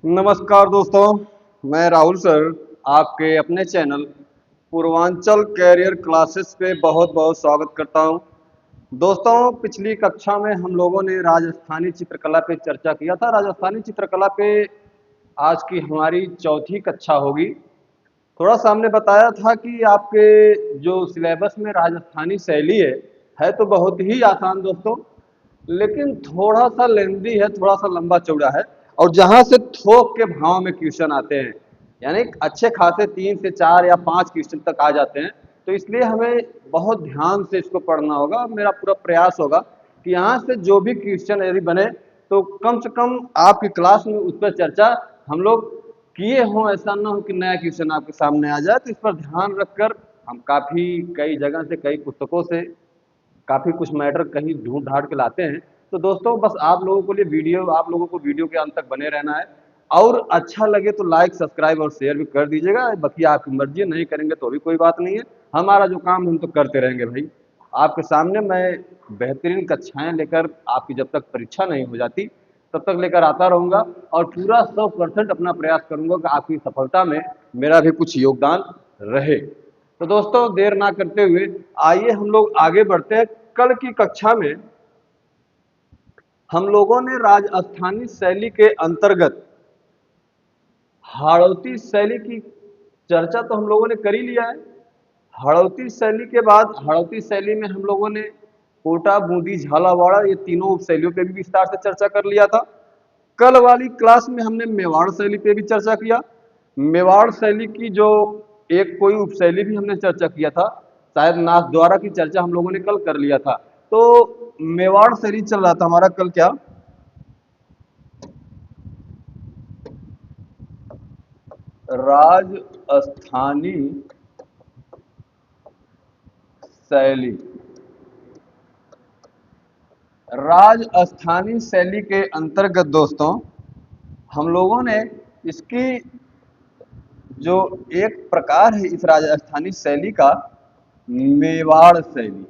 नमस्कार दोस्तों, मैं राहुल सर आपके अपने चैनल पूर्वांचल कैरियर क्लासेस पे बहुत बहुत स्वागत करता हूं। दोस्तों, पिछली कक्षा में हम लोगों ने राजस्थानी चित्रकला पे चर्चा किया था। राजस्थानी चित्रकला पे आज की हमारी चौथी कक्षा होगी। थोड़ा सा हमने बताया था कि आपके जो सिलेबस में राजस्थानी शैली है तो बहुत ही आसान दोस्तों, लेकिन थोड़ा सा लेंदी है, थोड़ा सा लंबा चौड़ा है। और जहां से थोक के भाव में क्वेश्चन आते हैं, यानी अच्छे खासे 3 से 4 या 5 क्वेश्चन तक आ जाते हैं, तो इसलिए हमें बहुत ध्यान से इसको पढ़ना होगा। मेरा पूरा प्रयास होगा कि यहाँ से जो भी क्वेश्चन यदि बने तो कम से कम आपकी क्लास में उस पर चर्चा हम लोग किए हों। ऐसा ना हो कि नया क्वेश्चन आपके सामने आ जाए। तो इस पर ध्यान रखकर हम काफ़ी कई जगह से, कई पुस्तकों से काफ़ी कुछ मैटर कहीं ढूंढ ढांड के लाते हैं। तो दोस्तों, बस आप लोगों को वीडियो के अंत तक बने रहना है। और अच्छा लगे तो लाइक, सब्सक्राइब और शेयर भी कर दीजिएगा। बाकी आपकी मर्जी, नहीं करेंगे तो भी कोई बात नहीं है। हमारा जो काम हम तो करते रहेंगे भाई। आपके सामने मैं बेहतरीन कक्षाएं लेकर, आपकी जब तक परीक्षा नहीं हो जाती तब तक लेकर आता रहूँगा। और पूरा 100% अपना प्रयास करूँगा कि आपकी सफलता में मेरा भी कुछ योगदान रहे। तो दोस्तों, देर ना करते हुए आइए हम लोग आगे बढ़ते हैं। कल की कक्षा में हम लोगों ने राजस्थानी शैली के अंतर्गत हाड़ौती शैली की चर्चा तो हम लोगों ने कर ही लिया है। हाड़ौती शैली के बाद हाड़ौती शैली में हम लोगों ने कोटा, बूंदी, झालावाड़, ये तीनों उप शैलियों पे भी विस्तार से चर्चा कर लिया था। कल वाली क्लास में हमने मेवाड़ शैली पे भी चर्चा किया। मेवाड़ शैली की जो एक कोई उपशैली भी हमने चर्चा किया था, शायद नाथ द्वारा की चर्चा हम लोगों ने कल कर लिया था। तो मेवाड़ शैली चल रहा था हमारा कल, क्या राजस्थानी शैली। राजस्थानी शैली के अंतर्गत दोस्तों हम लोगों ने इसकी जो एक प्रकार है इस राजस्थानी शैली का, मेवाड़ शैली।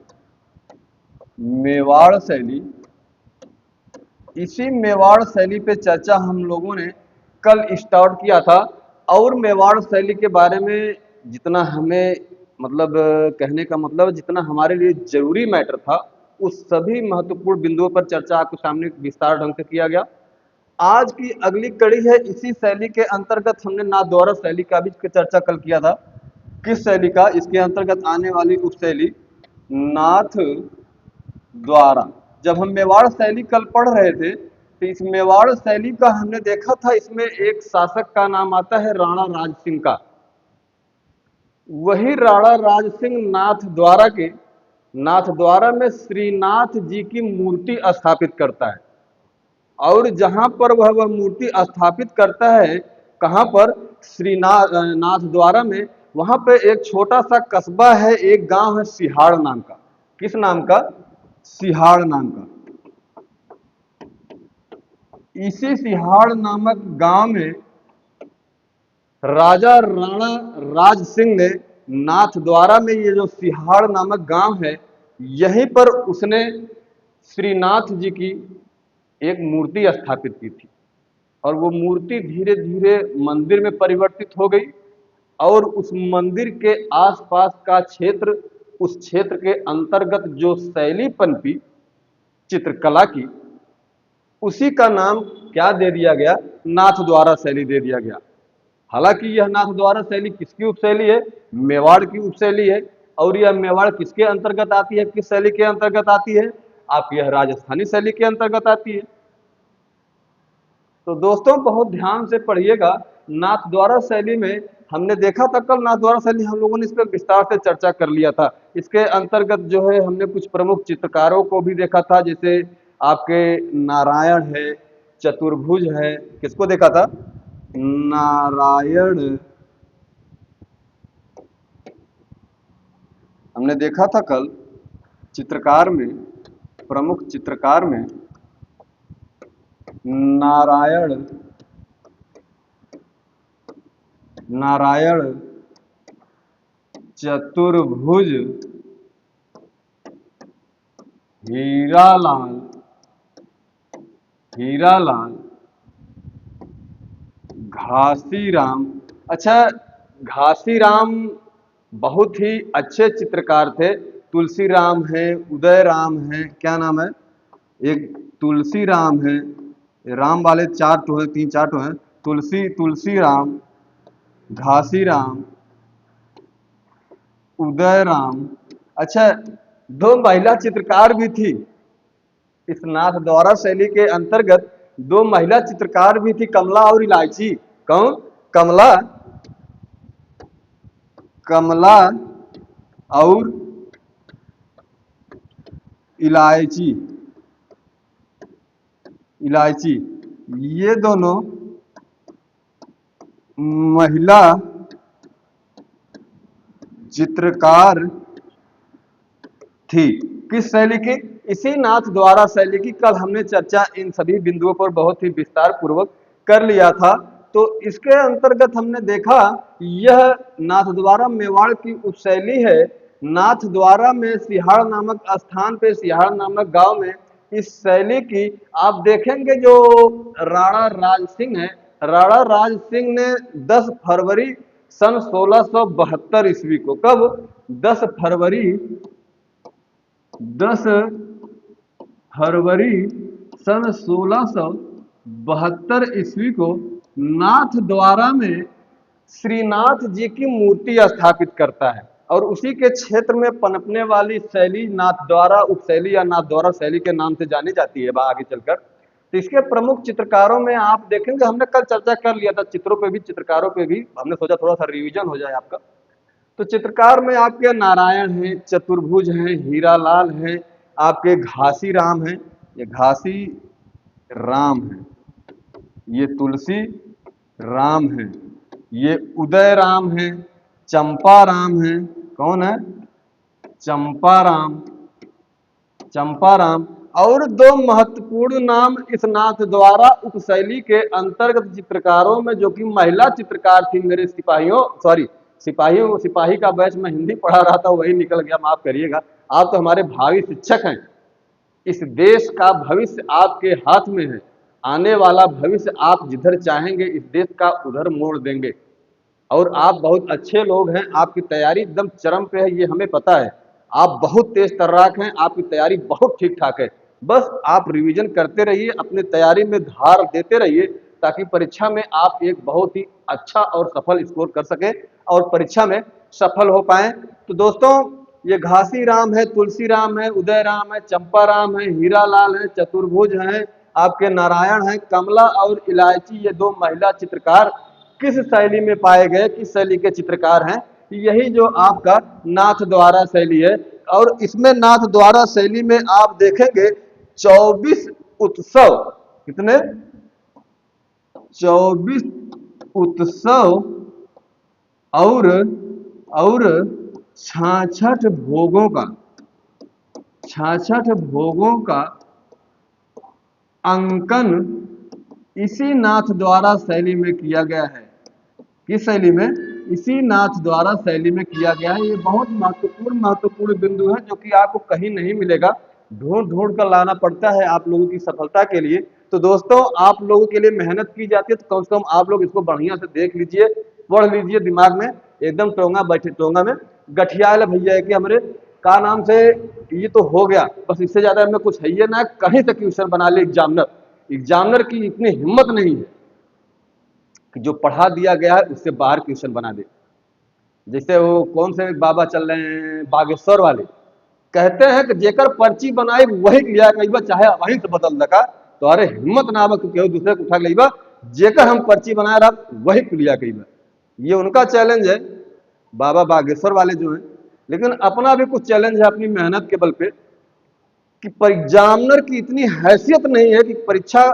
मेवाड़ शैली, इसी मेवाड़ शैली पे चर्चा हम लोगों ने कल स्टार्ट किया था। और मेवाड़ शैली के बारे में जितना हमें मतलब कहने का मतलब जितना हमारे लिए जरूरी मैटर था, उस सभी महत्वपूर्ण बिंदुओं पर चर्चा आपके सामने विस्तार ढंग से किया गया। आज की अगली कड़ी है, इसी शैली के अंतर्गत हमने नाथद्वारा शैली का भी चर्चा कल किया था। किस शैली का? इसके अंतर्गत आने वाली उपशैली नाथ द्वारा। जब हम मेवाड़ शैली कल पढ़ रहे थे तो इस मेवाड़ शैली का हमने देखा था, इसमें एक शासक का नाम आता है राणा राज सिंह का। वही राणा राज सिंह नाथ द्वारा में श्रीनाथ जी की मूर्ति स्थापित करता है। और जहां पर वह मूर्ति स्थापित करता है, कहां पर? श्रीनाथ नाथ द्वारा में। वहां पे एक छोटा सा कस्बा है, एक गांव है सिहाड़ नाम का। किस नाम का? सिहाड़ नाम का। इसी सिहाड़ नामक गांव में राजा राणा राज सिंह ने नाथ द्वारा में, ये जो सिहाड़ नामक गांव है, यहीं पर उसने श्रीनाथ जी की एक मूर्ति स्थापित की थी। और वो मूर्ति धीरे धीरे मंदिर में परिवर्तित हो गई। और उस मंदिर के आसपास का क्षेत्र, उस क्षेत्र के अंतर्गत जो शैली पनपी चित्रकला की, उसी का नाम क्या दे दिया गया? नाथ द्वारा शैली दे दिया गया। हालांकि यह नाथ द्वारा शैली किसकी उपशैली है? मेवाड़ की उपशैली है। और यह मेवाड़ किसके अंतर्गत आती है, किस शैली के अंतर्गत आती है? आपकी यह राजस्थानी शैली के अंतर्गत आती है। तो दोस्तों, बहुत ध्यान से पढ़िएगा। नाथ द्वारा शैली में हमने देखा था कल, नाथ द्वारा शैली हम लोगों ने इस पर विस्तार से चर्चा कर लिया था। इसके अंतर्गत जो है हमने कुछ प्रमुख चित्रकारों को भी देखा था, जैसे आपके नारायण है, चतुर्भुज है। किसको देखा था? नारायण हमने देखा था कल। चित्रकार में, प्रमुख चित्रकार में नारायण नारायण चतुर्भुज, हीरालाल हीरालाल घासीराम। अच्छा, घासीराम बहुत ही अच्छे चित्रकार थे। तुलसीराम है, उदयराम है, क्या नाम है, एक तुलसीराम है, राम वाले चार तो हैं, तीन चार तो हैं, तुलसीराम, घासीराम, उदयराम। अच्छा, दो महिला चित्रकार भी थी इस नाथ द्वारा शैली के अंतर्गत। दो महिला चित्रकार भी थी, कमला और इलायची। कौन? कमला, कमला और इलायची, इलायची, ये दोनों महिला चित्रकार थी। किस शैली की? इसी नाथ द्वारा शैली की। कल हमने चर्चा इन सभी बिंदुओं पर बहुत ही विस्तार पूर्वक कर लिया था। तो इसके अंतर्गत हमने देखा यह नाथ द्वारा मेवाड़ की उपशैली है। नाथ द्वारा में सिहाड़ नामक स्थान पे, सिहाड़ नामक गांव में इस शैली की आप देखेंगे जो राणा राज सिंह है, राणा राज सिंह ने 10 फरवरी सन 1672 ईस्वी को, कब? 10 फरवरी 10 फरवरी सन 1672 ईस्वी को नाथ द्वारा में श्रीनाथ जी की मूर्ति स्थापित करता है और उसी के क्षेत्र में पनपने वाली शैली नाथ द्वारा उपशैली या नाथ द्वारा शैली के नाम से जानी जाती है आगे चलकर। तो इसके प्रमुख चित्रकारों में आप देखेंगे, हमने कल चर्चा कर लिया था चित्रों पे भी, चित्रकारों पे भी हमने सोचा थोड़ा सा रिवीजन हो जाए आपका। तो चित्रकार में आपके नारायण हैं, चतुर्भुज हैं, हीरालाल हैं, आपके घासी राम हैं, ये घासी राम है, ये तुलसी राम है, ये उदय राम है, चंपा राम है। कौन है? चंपा राम, चंपा राम। और दो महत्वपूर्ण नाम इस नाथ द्वारा उपशैली के अंतर्गत चित्रकारों में, जो कि महिला चित्रकार थी, मेरे सिपाहियों, सॉरी सिपाहियों, सिपाही का बैच में हिंदी पढ़ा रहा था वही निकल गया, माफ करिएगा। आप तो हमारे भावी शिक्षक हैं। इस देश का भविष्य आपके हाथ में है। आने वाला भविष्य आप जिधर चाहेंगे इस देश का उधर मोड़ देंगे। और आप बहुत अच्छे लोग हैं, आपकी तैयारी एकदम चरम पे है, ये हमें पता है। आप बहुत तेज तर्राक हैं, आपकी तैयारी बहुत ठीक ठाक है। बस आप रिवीजन करते रहिए, अपनी तैयारी में धार देते रहिए, ताकि परीक्षा में आप एक बहुत ही अच्छा और सफल स्कोर कर सकें और परीक्षा में सफल हो पाएं। तो दोस्तों, ये घासी राम है, तुलसी राम है, उदय राम है, चंपा राम है, हीरालाल है, चतुर्भुज है, आपके नारायण है, कमला और इलायची, ये दो महिला चित्रकार किस शैली में पाए गए, किस शैली के चित्रकार हैं? यही जो आपका नाथ द्वारा शैली है। और इसमें नाथ द्वारा शैली में आप देखेंगे 24 उत्सव, कितने? 24 उत्सव और 66 भोगों का, 66 भोगों का अंकन इसी नाथ द्वारा शैली में किया गया है। किस शैली में? इसी नाथ द्वारा शैली में किया गया है। ये बहुत महत्वपूर्ण बिंदु है, जो कि आपको कहीं नहीं मिलेगा, ढूंढ ढूंढ कर लाना पड़ता है आप लोगों की सफलता के लिए। तो दोस्तों, आप लोगों के लिए मेहनत की जाती है, तो कम से कम आप लोग इसको बढ़िया से देख लीजिए, पढ़ लीजिए, दिमाग में एकदम टोंगा बैठे, टोंगा में गठिया भैया है कि हमारे का नाम से ये तो हो गया, बस इससे ज्यादा हमें कुछ है ही ना। कहीं से क्वेश्चन बना ले एग्जामिनर, एग्जामिनर की इतनी हिम्मत नहीं है कि जो पढ़ा दिया गया है उससे बाहर क्वेश्चन बना दे। जैसे वो कौन से बाबा चल रहे हैं बागेश्वर वाले, कहते हैं कि जेकर पर्ची बनाई वही लिया कईबा, चाहे वहीं से बदल लगा। तो अरे हिम्मत ना केहू दूसरे को उठा लेबा, जेकर हम पर्ची बनाए रहा वही लिया कईबा। ये उनका चैलेंज है, बाबा बागेश्वर वाले जो हैं। लेकिन अपना भी कुछ चैलेंज है अपनी मेहनत के बल पे, कि एग्जामिनर की इतनी हैसियत नहीं है कि परीक्षा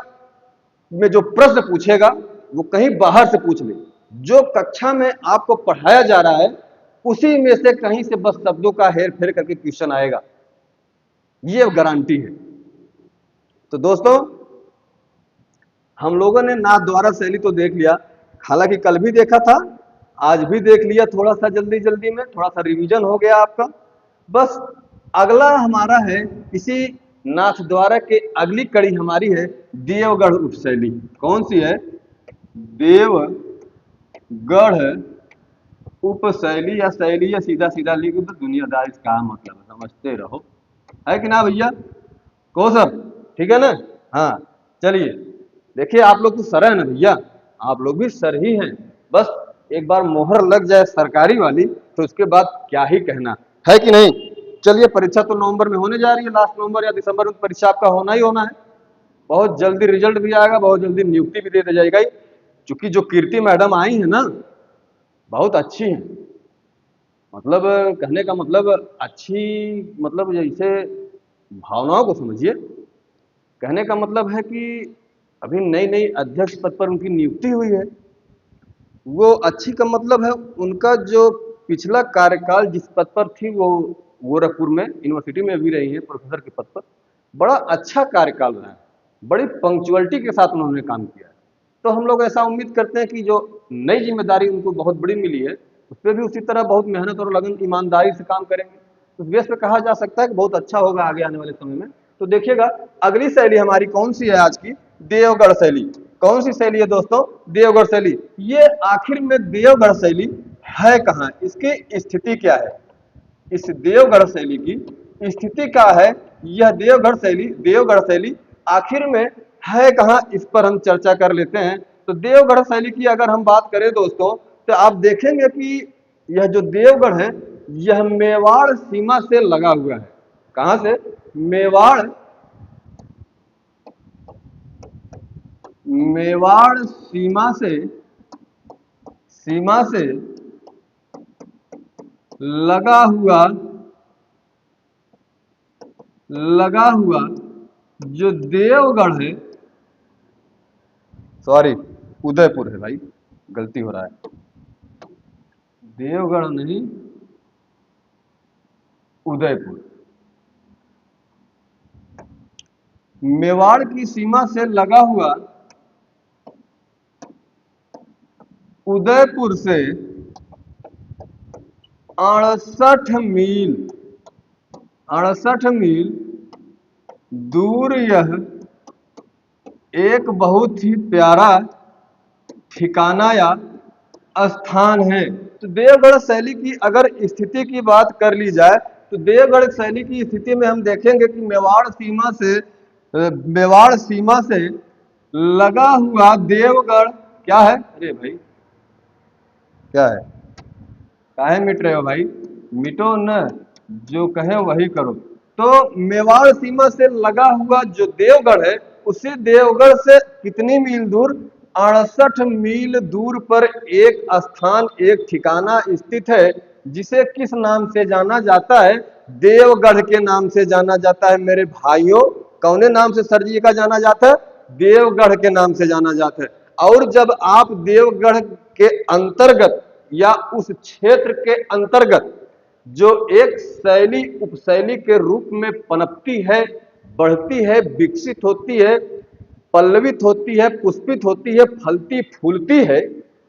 में जो प्रश्न पूछेगा वो कहीं बाहर से पूछ ले। जो कक्षा में आपको पढ़ाया जा रहा है उसी में से कहीं से बस शब्दों का हेर फेर करके क्वेश्चन आएगा, ये गारंटी है। तो दोस्तों, हम लोगों ने नाथ द्वारा शैली तो देख लिया, हालांकि कल भी देखा था, आज भी देख लिया, थोड़ा सा जल्दी जल्दी में, थोड़ा सा रिवीजन हो गया आपका। बस अगला हमारा है, इसी नाथ द्वारा के अगली कड़ी हमारी है देवगढ़ उपशैली। कौन सी है? देवगढ़ गढ़ उपशैली या शैली, या सीधा सीधा लिख दो दुनियादारी से क्या मतलब है, समझते रहो। है कि ना भैया? कहो सर, ठीक है ना? हाँ, चलिए। देखिए आप लोग तो सर है ना भैया, आप लोग भी सर ही हैं। बस एक बार मोहर लग जाए सरकारी वाली तो उसके बाद क्या ही कहना, है कि नहीं? चलिए, परीक्षा तो नवंबर में होने जा रही है, लास्ट नवंबर या दिसंबर में परीक्षा आपका होना ही होना है। बहुत जल्दी रिजल्ट भी आएगा, बहुत जल्दी नियुक्ति भी दे दी जाएगी। क्योंकि जो कीर्ति मैडम आई है ना, बहुत अच्छी है। मतलब कहने का मतलब अच्छी, मतलब जैसे भावनाओं को समझिए। कहने का मतलब है कि अभी नई नई अध्यक्ष पद पर उनकी नियुक्ति हुई है। वो अच्छी का मतलब है उनका जो पिछला कार्यकाल जिस पद पर थी, वो गोरखपुर में यूनिवर्सिटी में भी रही है प्रोफेसर के पद पर। बड़ा अच्छा कार्यकाल रहा है, बड़ी पंक्चुअलिटी के साथ उन्होंने काम किया है। तो हम लोग ऐसा उम्मीद करते हैं कि जो नई जिम्मेदारी उनको बहुत बड़ी मिली है, उस पर भी उसी तरह बहुत मेहनत और लगन ईमानदारी से काम करेंगे। उस बेस पे कहा जा सकता है कि बहुत अच्छा होगा आगे आने वाले समय में। तो देखिएगा, अगली शैली हमारी कौन सी है आज की? देवगढ़ शैली। कौन सी शैली है दोस्तों? देवगढ़ शैली। ये आखिर में देवगढ़ शैली है कहाँ, इसकी स्थिति क्या है? इस देवगढ़ शैली की स्थिति क्या है? यह देवगढ़ शैली आखिर में है कहाँ, इस पर हम चर्चा कर लेते हैं। तो देवगढ़ शैली की अगर हम बात करें दोस्तों, तो आप देखेंगे कि यह जो देवगढ़ है, यह मेवाड़ सीमा से लगा हुआ है। कहाँ से? मेवाड़, मेवाड़ सीमा से लगा हुआ लगा हुआ जो देवगढ़ है, सॉरी, उदयपुर है भाई, गलती हो रहा है, देवगढ़ नहीं, उदयपुर। मेवाड़ की सीमा से लगा हुआ उदयपुर से 68 मील 68 मील दूर यह एक बहुत ही प्यारा ठिकाना या स्थान है। तो देवगढ़ शैली की अगर स्थिति की बात कर ली जाए, तो देवगढ़ शैली की स्थिति में हम देखेंगे कि मेवाड़ सीमा से लगा हुआ देवगढ़ क्या है? अरे भाई, क्या है? काहे मिट रहे हो भाई? मिटो न, जो कहे वही करो। तो मेवाड़ सीमा से लगा हुआ जो देवगढ़ है, उसी देवगढ़ से कितनी मील दूर? 68 मील दूर पर एक स्थान, एक ठिकाना स्थित है, जिसे किस नाम से जाना जाता है? देवगढ़ के नाम से जाना जाता है मेरे भाइयों। कौने नाम से सर जी का जाना जाता है? देवगढ़ के नाम से जाना जाता है। और जब आप देवगढ़ के अंतर्गत या उस क्षेत्र के अंतर्गत जो एक शैली उपशैली के रूप में पनपती है, बढ़ती है, विकसित होती है, पल्लवित होती है, पुष्पित होती है, फलती फूलती है,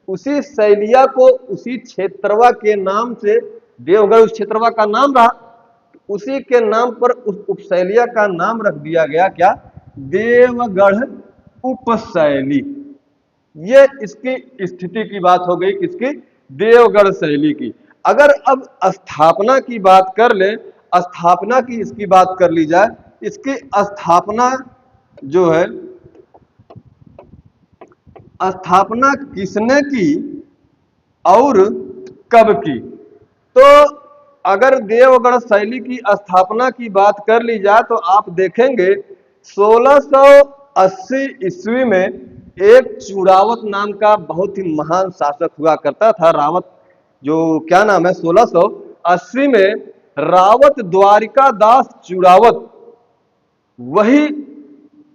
उसी शैलिया को उसी क्षेत्रवा के नाम से, देवगढ़ उस क्षेत्रवा का नाम रहा, उसी के नाम पर उस उपशैलिया का नाम रख दिया गया क्या? देवगढ़ उपशैली। ये इसकी स्थिति की बात हो गई, किसकी? देवगढ़ शैली की। अगर अब स्थापना की बात कर ले, स्थापना की इसकी बात कर ली जाए, इसकी स्थापना जो है, स्थापना किसने की और कब की? तो अगर देवगढ़ शैली की स्थापना की बात कर ली जाए, तो आप देखेंगे 1680 ईस्वी में एक चूड़ावत नाम का बहुत ही महान शासक हुआ करता था। रावत, जो क्या नाम है, 1680 में रावत द्वारिका दास चूड़ावत, वही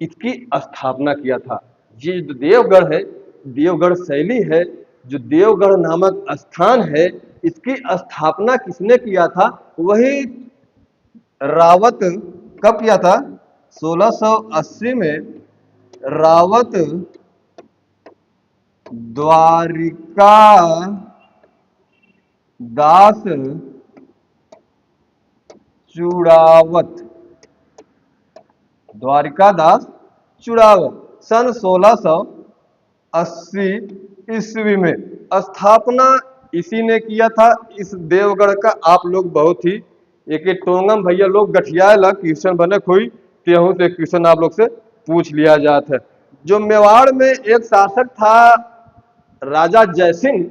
इसकी स्थापना किया था। ये जो देवगढ़ है, देवगढ़ शैली है, जो देवगढ़ नामक स्थान है, इसकी स्थापना किसने किया था? वही रावत। कब किया था? 1680 में रावत द्वारिका दास चूड़ावत, द्वारिका दास चूड़ावत सन 1680 ईस्वी में स्थापना इसी ने किया था इस देवगढ़ का। आप लोग बहुत ही एक टोंगम भैया लोग गठिया ला क्वेश्चन बने कोई तेहू से क्वेश्चन आप लोग से पूछ लिया जाता है। जो मेवाड़ में एक शासक था राजा जयसिंह,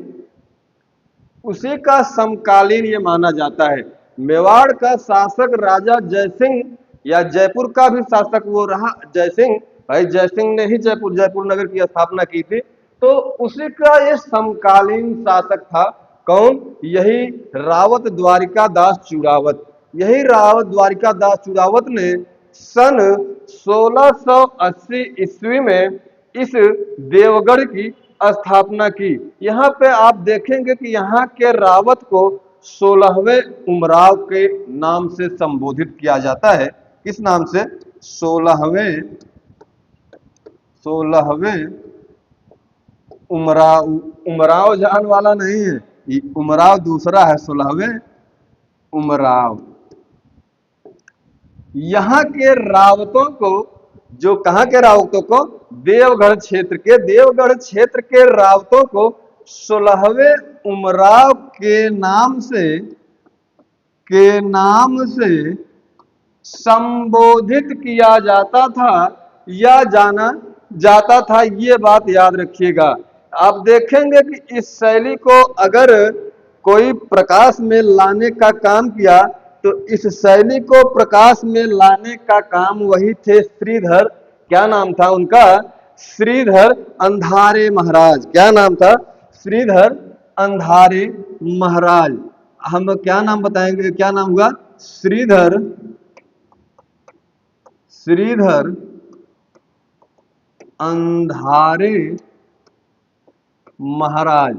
उसी का समकालीन ये माना जाता है। मेवाड़ का शासक राजा जयसिंह या जयपुर का भी शासक वो रहा जयसिंह। भाई जयसिंह ने ही जयपुर नगर की स्थापना की थी, तो उसी का ये समकालीन शासक था। कौन? यही रावत द्वारिका दास चूड़ावत। यही रावत द्वारिका दास चूड़ावत ने सन 1680 ईस्वी में इस देवगढ़ की स्थापना की। यहाँ पे आप देखेंगे कि यहाँ के रावत को 16वें उमराव के नाम से संबोधित किया जाता है। किस नाम से? 16वें उमराव। उमराव जान वाला नहीं है, ये उमराव दूसरा है, 16वें उमराव। यहाँ के रावतों को, जो कहाँ के रावतों को? देवगढ़ क्षेत्र के रावतों को 16वें उमराव के नाम से संबोधित किया जाता था या जाना जाता था। ये बात याद रखिएगा। आप देखेंगे कि इस शैली को अगर कोई प्रकाश में लाने का काम किया तो इस शैली को प्रकाश में लाने का काम वही थे श्रीधर। क्या नाम था उनका? श्रीधर अंधारे महाराज। क्या नाम था? श्रीधर अंधारे महाराज। हम क्या नाम बताएंगे? क्या नाम हुआ? श्रीधर अंधारे महाराज।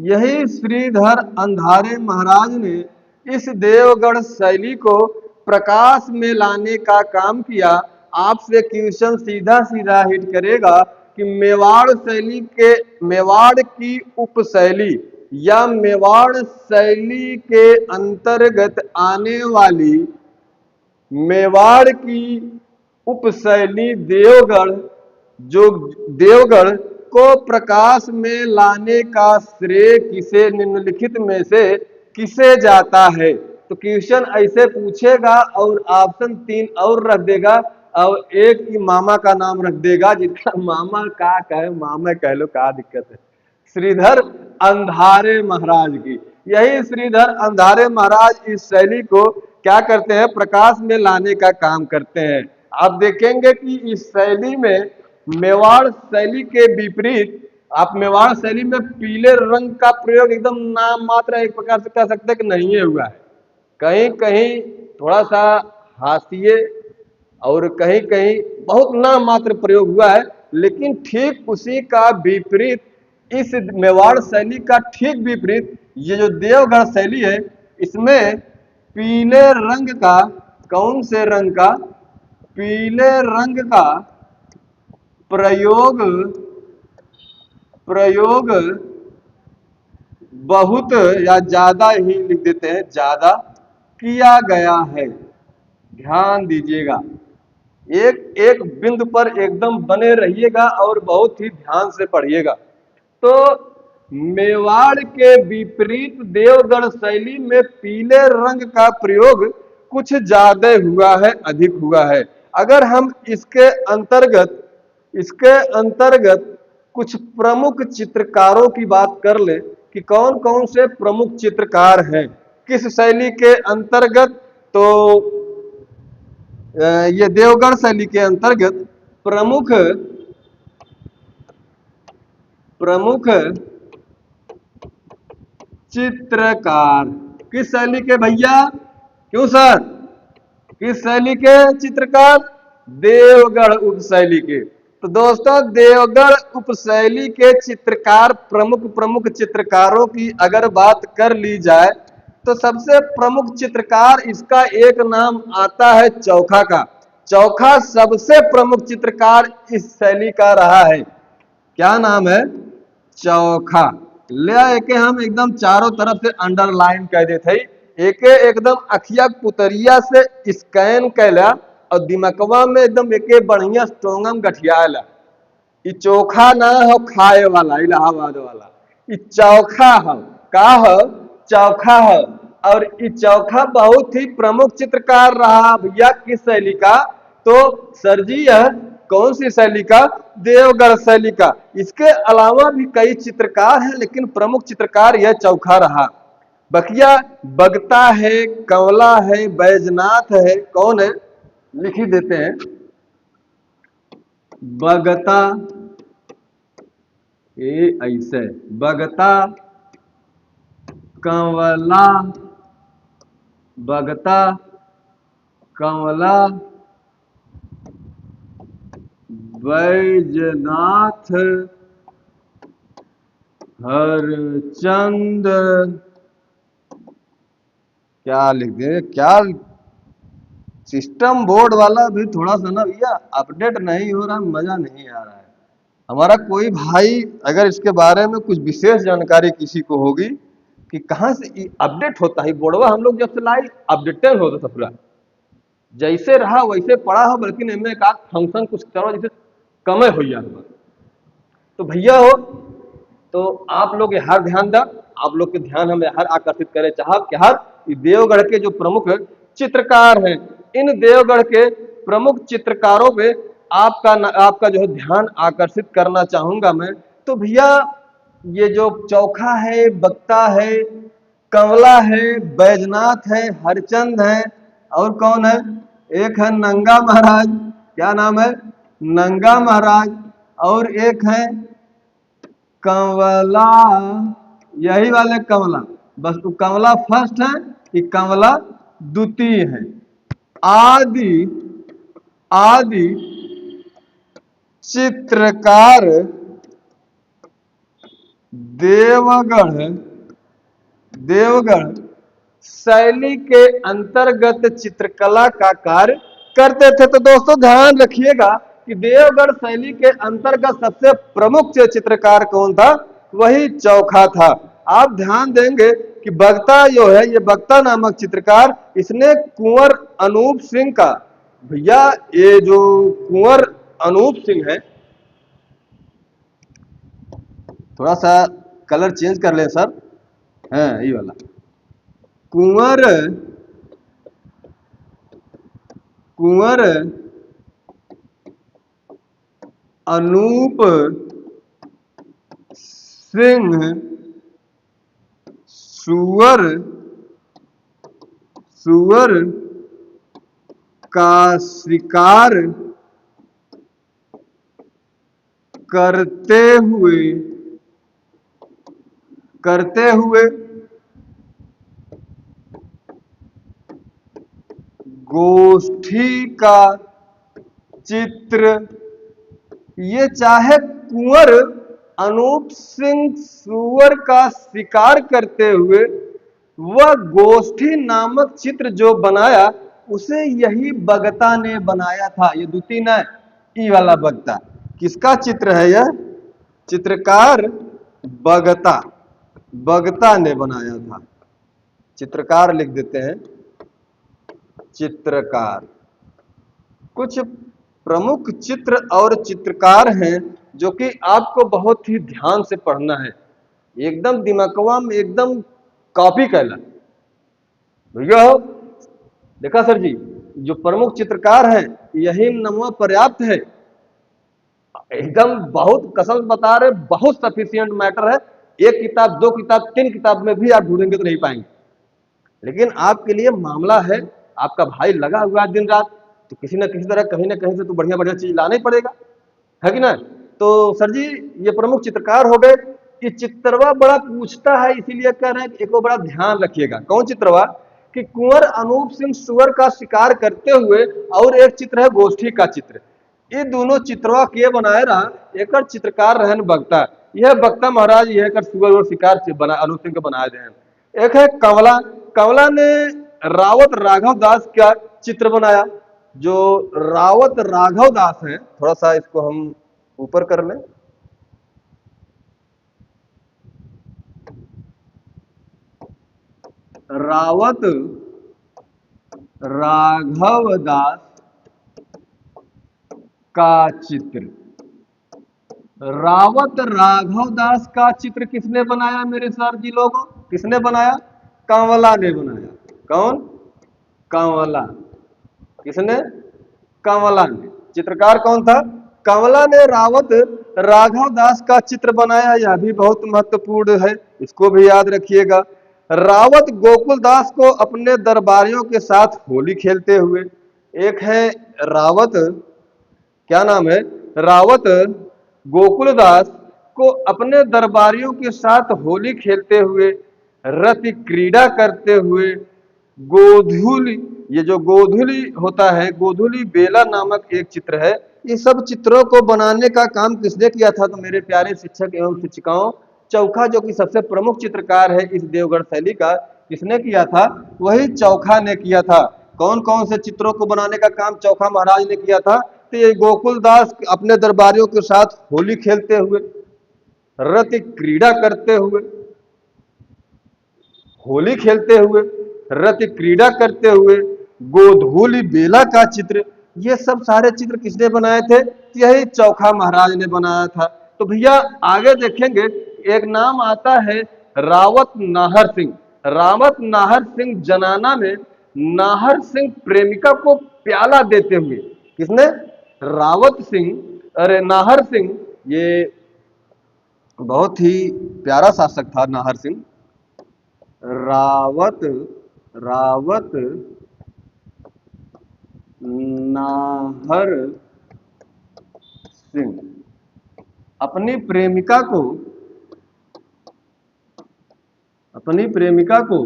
यही श्रीधर अंधारे महाराज ने इस देवगढ़ शैली को प्रकाश में लाने का काम किया। आपसे क्वेश्चन सीधा सीधा हिट करेगा कि मेवाड़ की उपशैली या मेवाड़ शैली के अंतर्गत आने वाली मेवाड़ की उपशैली देवगढ़, जो देवगढ़ को प्रकाश में लाने का श्रेय किसे निम्नलिखित में से किसे जाता है? तो क्वेश्चन ऐसे पूछेगा और ऑप्शन 3 और रख देगा और एक ही मामा का नाम रख देगा, जिसका मामा का कहे मामा कह लो, का दिक्कत है? श्रीधर अंधारे महाराज की। यही श्रीधर अंधारे महाराज इस शैली को क्या करते हैं? प्रकाश में लाने का काम करते हैं। आप देखेंगे कि इस शैली में मेवाड़ शैली के विपरीत, आप मेवाड़ शैली में पीले रंग का प्रयोग एकदम नाम मात्र एक प्रकार से कह सकते हैं कि नहीं हुआ है। कहीं कहीं थोड़ा सा हाशिए और कहीं कहीं बहुत नाम मात्र प्रयोग हुआ है, लेकिन ठीक उसी का विपरीत, इस मेवाड़ शैली का ठीक विपरीत ये जो देवगढ़ शैली है, इसमें पीले रंग का, कौन से रंग का? पीले रंग का प्रयोग बहुत या ज्यादा ही लिख देते हैं, ज्यादा किया गया है। ध्यान दीजिएगा, एक एक बिंदु पर एकदम बने रहिएगा और बहुत ही ध्यान से पढ़िएगा। तो मेवाड़ के विपरीत देवगढ़ शैली में पीले रंग का प्रयोग कुछ ज्यादा हुआ है, अधिक हुआ है। अगर हम इसके अंतर्गत कुछ प्रमुख चित्रकारों की बात कर ले कि कौन कौन से प्रमुख चित्रकार हैं किस शैली के अंतर्गत, तो ये देवगढ़ शैली के अंतर्गत प्रमुख चित्रकार किस शैली के भैया? क्यों सर? किस शैली के चित्रकार? देवगढ़ उपशैली के। तो दोस्तों देवगढ़ उपशैली के चित्रकार, प्रमुख चित्रकारों की अगर बात कर ली जाए तो सबसे प्रमुख चित्रकार, इसका एक नाम आता है चौखा का। चौखा सबसे प्रमुख चित्रकार इस शैली का रहा है। क्या नाम है? चौखा। ले एक हम एकदम चारों तरफ से अंडरलाइन कह देते, एक एकदम अखिया पुतरिया से स्कैन कैला और दिमकवा में एकदम एक बढ़िया स्ट्रोंगम गठियाला। ई चोखा ना हो खाए वाला इलाहाबाद वाला, ई चौखा हो, का हो, चौखा हो। और ई चौखा बहुत ही प्रमुख चित्रकार रहा भैया किस शैली का, तो सर जी यह कौन सी शैली का, देवगढ़ शैली का। इसके अलावा भी कई चित्रकार हैं लेकिन प्रमुख चित्रकार यह चौखा रहा। बकिया बगता है, कंवला है, बैजनाथ है, कौन है, लिख ही देते हैं। बगता, ये ऐसे बगता, कंवला, बगता, कंवला, बैजनाथ, हरचंद, क्या लिख दे, क्या सिस्टम बोर्ड वाला भी थोड़ा सा ना भैया अपडेट नहीं हो रहा, मजा नहीं आ रहा है। हमारा कोई भाई अगर इसके बारे में कुछ विशेष जानकारी किसी को होगी कि कहाँ से अपडेट होता है बोर्डवा, हम लोग जब से लाए अपडेटेड होता था पूरा, जैसे रहा वैसे पड़ा हो, बल्कि इनमें एक आध फंक्शन कुछ करो जैसे कमे हो जाए। तो भैया हो, तो आप लोग हर ध्यान दा, आप लोग के ध्यान हमें हर आकर्षित करे चाहब कि हर देवगढ़ के जो प्रमुख चित्रकार हैं, इन देवगढ़ के प्रमुख चित्रकारों पे आपका जो है ध्यान आकर्षित करना चाहूंगा मैं। तो भैया ये जो चौखा है, बक्ता है, कंवला है, बैजनाथ है, हरचंद है, और कौन है, एक है नंगा महाराज, क्या नाम है, नंगा महाराज, और एक है कंवला, यही वाले कंवला, बस तो कंवला फर्स्ट है कि कंवला द्वितीय है। आदि आदि चित्रकार देवगढ़ देवगढ़ शैली के अंतर्गत चित्रकला का कार्य करते थे। तो दोस्तों ध्यान रखिएगा कि देवगढ़ शैली के अंतर्गत सबसे प्रमुख चित्रकार कौन था, वही चौखा था। आप ध्यान देंगे कि बगता जो है, ये बगता नामक चित्रकार, इसने कुंवर अनूप सिंह का, भैया ये जो कुंवर अनूप सिंह है, थोड़ा सा कलर चेंज कर ले सर, है ये वाला कुंवर कुंवर अनूप सिंह सुअर सुअर का शिकार करते हुए करते हुए गोष्ठी का चित्र, ये चाहे कुंवर अनूप सिंह सुअर का शिकार करते हुए वह गोष्ठी नामक चित्र जो बनाया, उसे यही बगता ने बनाया था। ये द्वितीय न ई वाला बगता, किसका चित्र है यह, चित्रकार बगता, बगता ने बनाया था। चित्रकार लिख देते हैं, चित्रकार। कुछ प्रमुख चित्र और चित्रकार हैं जो कि आपको बहुत ही ध्यान से पढ़ना है, एकदम दिमागवा में एकदम कॉपी करना भैया हो। देखा सर जी, जो प्रमुख चित्रकार हैं यही नमवा पर्याप्त है, एकदम बहुत कसम बता रहे, बहुत सफिशियंट मैटर है। एक किताब, दो किताब, तीन किताब में भी आप ढूंढेंगे तो नहीं पाएंगे, लेकिन आपके लिए मामला है, आपका भाई लगा हुआ है दिन रात, तो किसी न किसी तरह कहीं ना कहीं से तो बढ़िया बढ़िया चीज लाना ही पड़ेगा, है कि ना। तो सर जी ये प्रमुख चित्रकार हो गए। ये चित्रवा बड़ा पूछता है, इसीलिए कह रहे हैं कि एक बड़ा ध्यान रखिएगा। कौन चित्रवा, कि कुंवर अनूप सिंह सुअर का शिकार करते हुए, और एक चित्र है गोष्ठी का चित्र। ये दोनों चित्रवा के बनाए रहा, एक चित्रकार रहन बगता, यह बगता महाराज यह कर सुअर और शिकार बना अनूप सिंह के बनाए थे। एक है कंवला, कंवला ने रावत राघव दास का चित्र बनाया। जो रावत राघव दास हैं, थोड़ा सा इसको हम ऊपर कर लें, रावत राघव दास का चित्र, रावत राघव दास का चित्र किसने बनाया मेरे सर जी लोगों? किसने बनाया? कंवला ने बनाया। कौन? कंवला। किसने? कंवला ने। चित्रकार कौन था? कंवला ने रावत राघव दास का चित्र बनाया। यह भी बहुत महत्वपूर्ण है, इसको भी याद रखिएगा। रावत गोकुल दास को अपने दरबारियों के साथ होली खेलते हुए। एक है रावत, क्या नाम है, रावत गोकुलदास को अपने दरबारियों के साथ होली खेलते हुए, रति क्रीड़ा करते हुए, गोधूली, ये जो गोधूली होता है, गोधूली बेला नामक एक चित्र है। ये सब चित्रों को बनाने का काम किसने किया था? तो मेरे प्यारे शिक्षक एवं शिक्षिकाओं, चौखा जो कि सबसे प्रमुख चित्रकार है इस देवगढ़ शैली का, किसने किया था? वही चौखा ने किया था। कौन कौन से चित्रों को बनाने का काम चौखा महाराज ने किया था? तो ये गोकुलदास अपने दरबारियों के साथ होली खेलते हुए, रति क्रीड़ा करते हुए, होली खेलते हुए, रति क्रीड़ा करते हुए, गोधूली बेला का चित्र, ये सब सारे चित्र किसने बनाए थे? यही चौखा महाराज ने बनाया था। तो भैया आगे देखेंगे, एक नाम आता है रावत नाहर सिंह। रावत नाहर सिंह जनाना में नाहर सिंह प्रेमिका को प्याला देते हुए। किसने? रावत सिंह, अरे नाहर सिंह, ये बहुत ही प्यारा शासक था नाहर सिंह। रावत रावत नाहर सिंह अपनी प्रेमिका को अपनी प्रेमिका को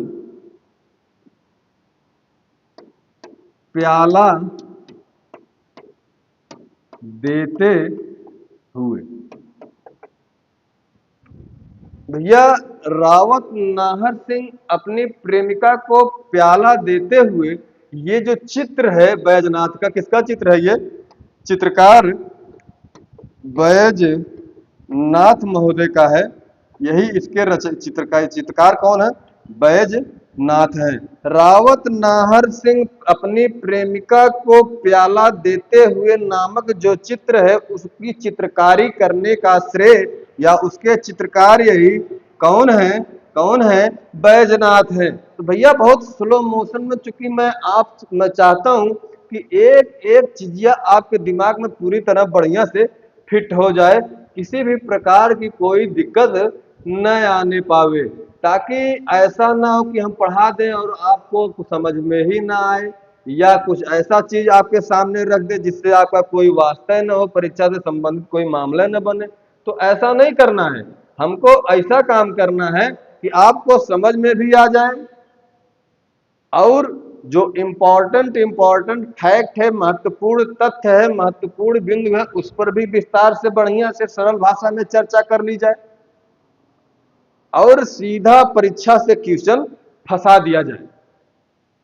प्याला देते हुए। भैया रावत नाहर सिंह अपनी प्रेमिका को प्याला देते हुए, ये जो चित्र है बैजनाथ का, किसका चित्र है ये? चित्रकार बैजनाथ महोदय का है। यही इसके चित्रकार कौन है? बैजनाथ है। रावत नाहर सिंह अपनी प्रेमिका को प्याला देते हुए नामक जो चित्र है, उसकी चित्रकारी करने का श्रेय या उसके चित्रकार यही कौन है? कौन है? बैजनाथ है। तो भैया बहुत स्लो मोशन में, चूंकि मैं चाहता हूं कि एक एक चीजिया आपके दिमाग में पूरी तरह बढ़िया से फिट हो जाए, किसी भी प्रकार की कोई दिक्कत न आने पावे, ताकि ऐसा ना हो कि हम पढ़ा दें और आपको कुछ समझ में ही ना आए, या कुछ ऐसा चीज आपके सामने रख दे जिससे आपका कोई वास्ता ही ना हो, परीक्षा से संबंधित कोई मामला न बने। तो ऐसा नहीं करना है, हमको ऐसा काम करना है कि आपको समझ में भी आ जाए, और जो इम्पोर्टेंट इम्पोर्टेंट फैक्ट है, महत्वपूर्ण तथ्य है, महत्वपूर्ण बिंदु है, उस पर भी विस्तार से बढ़िया से सरल भाषा में चर्चा कर ली जाए, और सीधा परीक्षा से क्वेश्चन फंसा दिया जाए।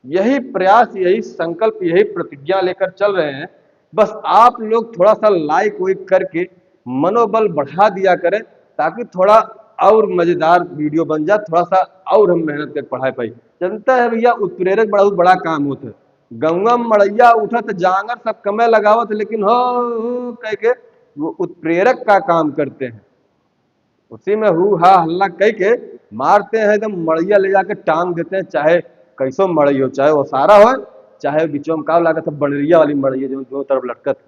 यही प्रयास, यही संकल्प, यही प्रतिज्ञा लेकर चल रहे हैं। बस आप लोग थोड़ा सा लाइक वाइक करके मनोबल बढ़ा दिया करें, ताकि थोड़ा और मजेदार वीडियो बन जाए, थोड़ा सा और हम मेहनत कर पढ़ाई पाई। जनता है भैया, उत्प्रेरक बड़ा बड़ा काम होता है। गंगा मड़ैया उठत जांगर सब कमे लगावत, लेकिन हो कह के वो उत्प्रेरक का काम करते हैं। उसी में हु हा हल्ला कह के मारते हैं, एकदम मड़ैया ले जाके टांग देते हैं, चाहे कैसो मड़ई हो, चाहे वो सारा हो, चाहे बीचों में का लागत है बड़रिया वाली मड़ई जो दो तरफ लटकत।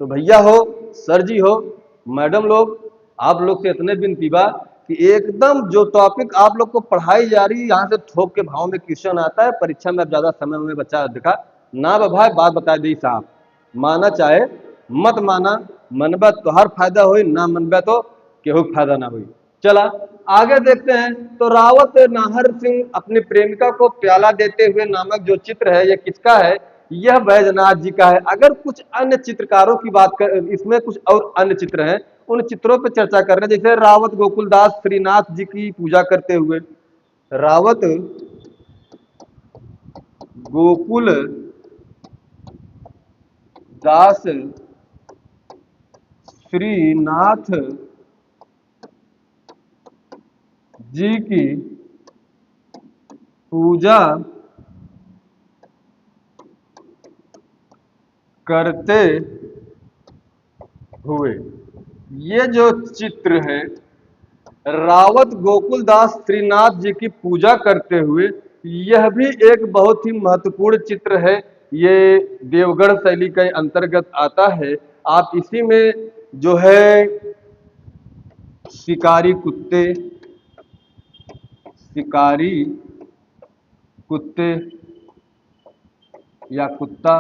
तो भैया हो, सर जी हो, मैडम लोग, आप लोग से इतने विनती बा कि एकदम जो टॉपिक आप लोग को पढ़ाई जा रही है, यहाँ से थोक के भाव में क्वेश्चन आता है, परीक्षा में अब ज्यादा समय में बच्चा दिखा ना भाई, बात बता दी साहब, माना चाहे मत माना, मनबा तो हर फायदा हुई, ना मनबा तो केहू फायदा ना हुई। चला आगे देखते हैं। तो रावत नाहर सिंह अपनी प्रेमिका को प्याला देते हुए नामक जो चित्र है, ये किसका है? यह बैजनाथ जी का है। अगर कुछ अन्य चित्रकारों की बात कर, इसमें कुछ और अन्य चित्र हैं, उन चित्रों पर चर्चा कर रहे हैं। जैसे रावत गोकुलदास श्रीनाथ जी की पूजा करते हुए, रावत गोकुल दास श्रीनाथ जी की पूजा करते हुए। ये जो चित्र है रावत गोकुलदास श्रीनाथ जी की पूजा करते हुए, यह भी एक बहुत ही महत्वपूर्ण चित्र है। ये देवगढ़ शैली के अंतर्गत आता है। आप इसी में जो है शिकारी कुत्ते, शिकारी कुत्ते या कुत्ता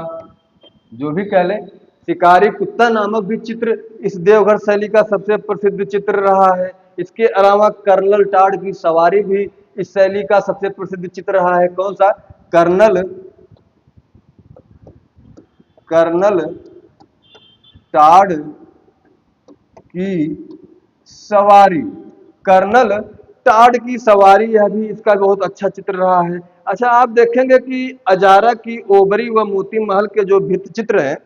जो भी कह लें, शिकारी कुत्ता नामक भी चित्र इस देवघर शैली का सबसे प्रसिद्ध चित्र रहा है। इसके अलावा कर्नल टाड की सवारी भी इस शैली का सबसे प्रसिद्ध चित्र रहा है। कौन सा? कर्नल कर्नल टाड की सवारी। कर्नल टाड की सवारी, यह भी इसका बहुत अच्छा चित्र रहा है। अच्छा, आप देखेंगे कि अजारा की ओबरी व मोती महल के जो भित्ति चित्र हैं,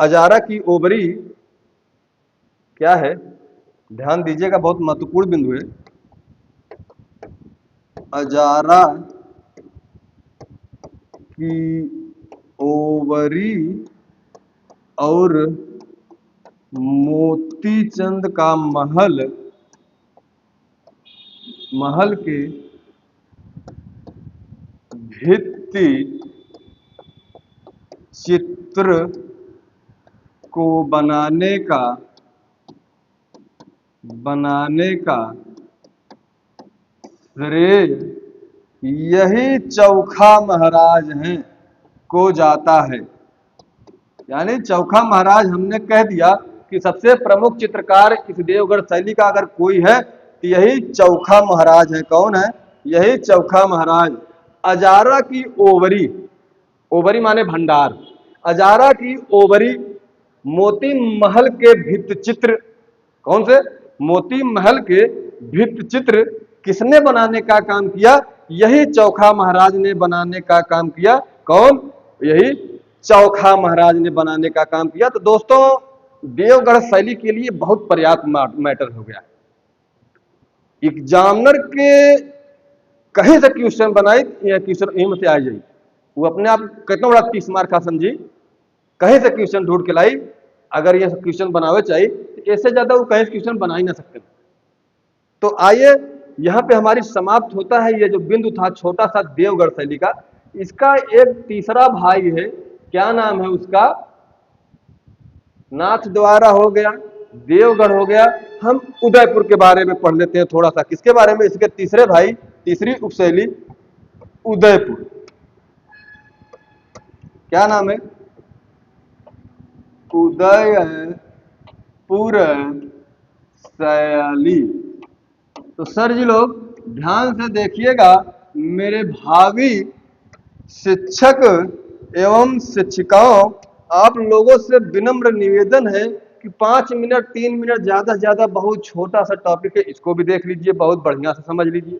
अजारा की ओबरी क्या है? ध्यान दीजिएगा, बहुत महत्वपूर्ण बिंदु है। अजारा की ओबरी और मोतीचंद का महल, महल के भित्ति चित्र को बनाने का श्रेय यही चौखा महाराज हैं को जाता है। यानी चौखा महाराज, हमने कह दिया कि सबसे प्रमुख चित्रकार इस देवगढ़ शैली का अगर कोई है तो यही चौखा महाराज है। कौन है? यही चौखा महाराज। अजारा की ओबरी, ओबरी माने भंडार, अजारा की ओबरी, मोती महल के भित्ति चित्र, कौन से? मोती महल के भित्ति चित्र किसने बनाने का काम किया? यही चौखा महाराज ने बनाने का काम किया। कौन? यही चौखा महाराज ने बनाने का काम किया। तो दोस्तों, देवगढ़ शैली के लिए बहुत पर्याप्त मैटर हो गया। एग्जामिनर के कहीं से क्वेश्चन बनाई, क्वेश्चन एम से आ जाए, वो अपने आप कितना बड़ा 30 मार्क का समझी, कहीं से क्वेश्चन ढूंढ के लाई। अगर ये क्वेश्चन बनावे चाहिए तो इससे ज्यादा वो कहीं से क्वेश्चन बना ही ना सकते। तो आइए, यहाँ पे हमारी समाप्त होता है ये जो बिंदु था छोटा सा देवगढ़ शैली का। इसका एक तीसरा भाई है, क्या नाम है उसका? नाथ द्वारा हो गया, देवगढ़ हो गया। हम उदयपुर के बारे में पढ़ लेते हैं थोड़ा सा। किसके बारे में? इसके तीसरे भाई, तीसरी उपशैली उदयपुर। क्या नाम है? उदयपुर शैली। तो सर जी लोग ध्यान से देखिएगा, मेरे भावी शिक्षक एवं शिक्षिकाओं, आप लोगों से विनम्र निवेदन है कि 5 मिनट 3 मिनट ज्यादा से ज्यादा, बहुत छोटा सा टॉपिक है, इसको भी देख लीजिए, बहुत बढ़िया से समझ लीजिए,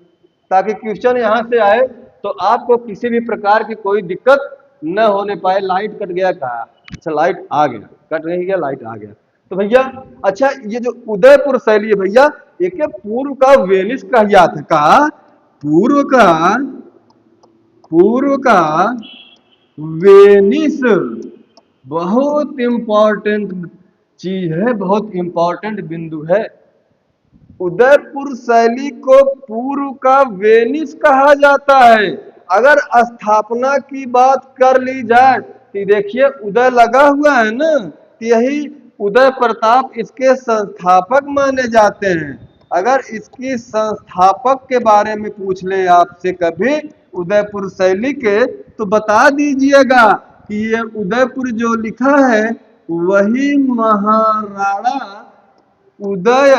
ताकि क्वेश्चन यहाँ से आए तो आपको किसी भी प्रकार की कोई दिक्कत न होने पाए। लाइट कट गया कहा? अच्छा, लाइट आ गया, कट नहीं गया, लाइट आ गया। तो भैया, अच्छा, ये जो उदयपुर शैली है भैया, एक पूर्व का वेनिस कहा जाता का, पूर्व का वेनिस बहुत इंपॉर्टेंट चीज है, बहुत इंपॉर्टेंट बिंदु है। उदयपुर शैली को पूर्व का वेनिस कहा जाता है। अगर स्थापना की बात कर ली जाए तो देखिए उदय लगा हुआ है ना, तो यही उदय प्रताप इसके संस्थापक माने जाते हैं। अगर इसकी संस्थापक के बारे में पूछ ले आपसे कभी उदयपुर शैली के, तो बता दीजिएगा कि ये उदयपुर जो लिखा है वही महाराणा उदय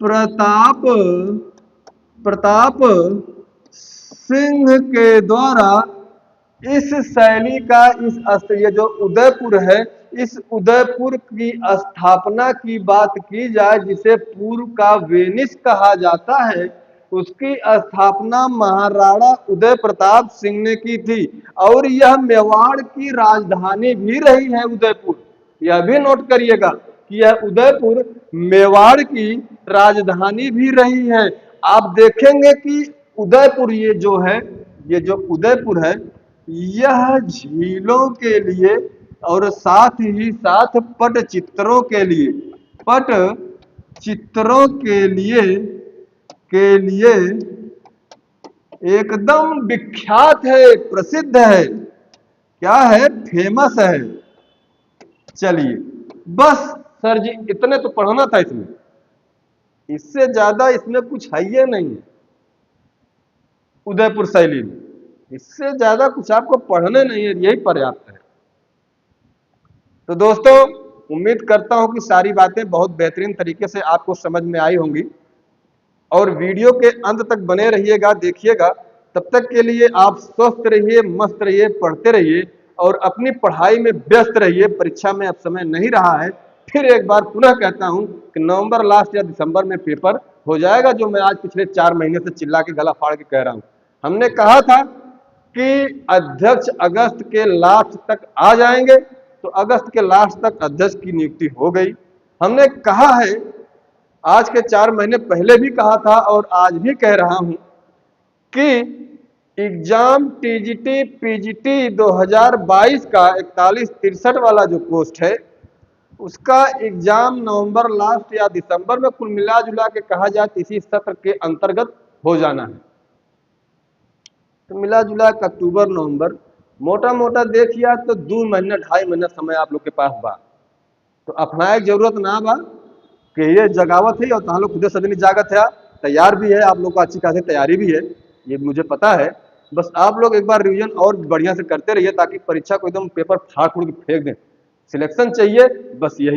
प्रताप प्रताप सिंह के द्वारा इस शैली का, ये जो उदयपुर है, इस उदयपुर की स्थापना की बात की जाए, जिसे पूर्व का वेनिस कहा जाता है, उसकी स्थापना महाराणा उदय प्रताप सिंह ने की थी। और यह मेवाड़ की राजधानी भी रही है उदयपुर। यह भी नोट करिएगा कि यह उदयपुर मेवाड़ की राजधानी भी रही है। आप देखेंगे कि उदयपुर, ये जो है, ये जो उदयपुर है, यह झीलों के लिए और साथ ही साथ पटचित्रों के लिए, पट चित्रों के लिए एकदम विख्यात है, प्रसिद्ध है, क्या है, फेमस है। चलिए, बस सर जी इतने तो पढ़ना था इसमें, इससे ज्यादा इसमें कुछ है ही नहीं है उदयपुर शैली में, इससे ज्यादा कुछ आपको पढ़ने नहीं है, यही पर्याप्त है। तो दोस्तों, उम्मीद करता हूं कि सारी बातें बहुत बेहतरीन तरीके से आपको समझ में आई होंगी, और वीडियो के अंत तक बने रहिएगा, देखिएगा। तब तक के लिए आप स्वस्थ रहिए, मस्त रहिए, पढ़ते रहिए और अपनी पढ़ाई में व्यस्त रहिए। परीक्षा में अब समय नहीं रहा है। फिर एक बार पुनः कहता हूं कि नवंबर लास्ट या दिसंबर में पेपर हो जाएगा, जो मैं आज पिछले 4 महीने से चिल्ला के गला फाड़ के कह रहा हूं। हमने कहा था कि अध्यक्ष अगस्त के लास्ट तक आ जाएंगे, तो अगस्त के लास्ट तक अध्यक्ष की नियुक्ति हो गई। हमने कहा है, आज के 4 महीने पहले भी कहा था और आज भी कह रहा हूं कि एग्जाम टीजीटी पीजीटी 2022 का 4163 वाला जो पोस्ट है, उसका एग्जाम नवंबर लास्ट या दिसंबर में कुल मिला जुला के कहा जाए तो इसी सत्र के अंतर्गत हो जाना है। तो मिला जुला के अक्टूबर नवंबर, मोटा मोटा देखिए तो 2 महीना 2.5 महीना समय आप लोग के पास बा। तो अपनाए जरूरत ना बा कि ये जगावत है और तहाँ लोग खुदे सदनी जागत है, तैयार भी है, आप लोग को अच्छी खासी तैयारी भी है, ये मुझे पता है। बस आप लोग एक बार रिवीजन और बढ़िया से करते रहिए, ताकि परीक्षा को एकदम पेपर फाड़ फूड़ के फेंक दें। सिलेक्शन चाहिए, बस यही।